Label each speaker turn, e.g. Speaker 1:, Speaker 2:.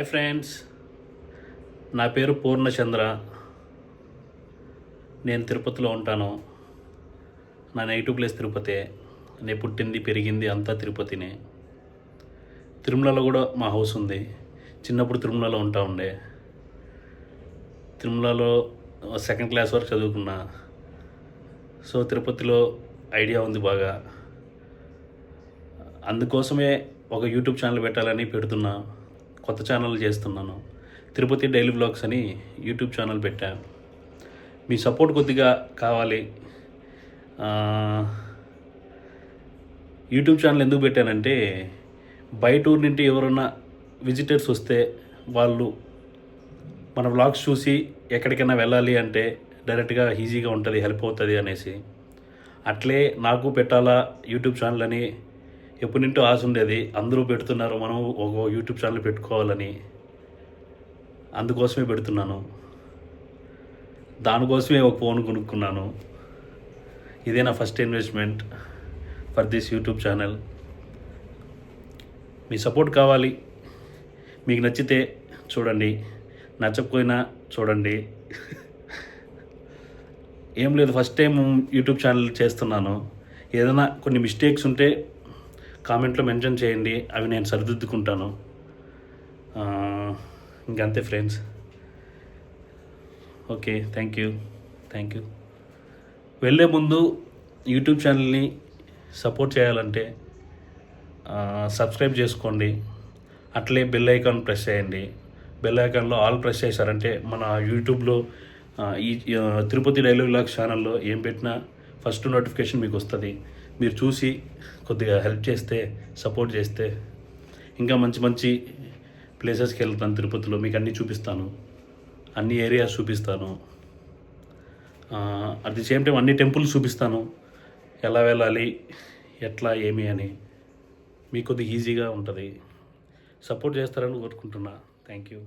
Speaker 1: Hi friends, నా పేరు పూర్ణచంద్ర. నేను తిరుపతిలో ఉంటాను. నా నెగిటివ్ ప్లేస్ తిరుపతే. నేను పుట్టింది పెరిగింది అంతా తిరుపతినే. తిరుమలలో కూడా మా హౌస్ ఉంది. చిన్నప్పుడు తిరుమలలో ఉండే. తిరుమలలో సెకండ్ క్లాస్ వరకు చదువుకున్నా. సో తిరుపతిలో ఐడియా ఉంది బాగా. అందుకోసమే ఒక యూట్యూబ్ ఛానల్ పెట్టాలని పెడుతున్నా. కొత్త ఛానల్ చేస్తున్నాను. తిరుపతి డైలీ వ్లాగ్స్ అని యూట్యూబ్ ఛానల్ పెట్టాను. మీ సపోర్ట్ కొద్దిగా కావాలి. యూట్యూబ్ ఛానల్ ఎందుకు పెట్టానంటే, బయట ఊరి నుండి ఎవరైనా విజిటర్స్ వస్తే వాళ్ళు మన వ్లాగ్స్ చూసి ఎక్కడికైనా వెళ్ళాలి అంటే డైరెక్ట్గా ఈజీగా ఉంటుంది, హెల్ప్ అవుతుంది అనేసి. అట్లే నాకు పెట్టాలా యూట్యూబ్ ఛానల్ అని ఎప్పటి నుంటో ఆశ ఉండేది. అందరూ పెడుతున్నారు, మనం ఒక యూట్యూబ్ ఛానల్ పెట్టుకోవాలని. అందుకోసమే పెడుతున్నాను. దానికోసమే ఒక ఫోన్ కొనుక్కున్నాను. ఇదే నా first investment for this YouTube channel. Me support కావాలి. మీకు నచ్చితే చూడండి, నచ్చకపోయినా చూడండి. ఏం లేదు, ఫస్ట్ టైం యూట్యూబ్ ఛానల్ చేస్తున్నాను. ఏదైనా కొన్ని మిస్టేక్స్ ఉంటే కామెంట్లో మెన్షన్ చేయండి, అవి నేను సరిదిద్దుకుంటాను. ఇంకంతే ఫ్రెండ్స్. Okay, thank you. వెళ్ళే ముందు యూట్యూబ్ ఛానల్ని సపోర్ట్ చేయాలంటే సబ్స్క్రైబ్ చేసుకోండి. అట్లే బెల్ ఐకాన్ ప్రెస్ చేయండి. బెల్ ఐకాన్లో ఆల్ ప్రెస్ చేశారంటే మన యూట్యూబ్లో ఈ తిరుపతి డైలీ వ్లాగ్స్ ఛానల్లో ఏం పెట్టినా ఫస్ట్ నోటిఫికేషన్ మీకు వస్తుంది. మీరు చూసి కొద్దిగా హెల్ప్ చేస్తే, సపోర్ట్ చేస్తే ఇంకా మంచి మంచి ప్లేసెస్కి వెళ్తాను. తిరుపతిలో మీకు అన్నీ చూపిస్తాను, అన్ని ఏరియాస్ చూపిస్తాను. అట్ ది సేమ్ టైం అన్ని టెంపుల్స్ చూపిస్తాను. ఎలా వెళ్ళాలి, ఎట్లా ఏమి అని మీకు కొద్దిగా ఈజీగా ఉంటుంది. సపోర్ట్ చేస్తారని కోరుకుంటున్నా. Thank you.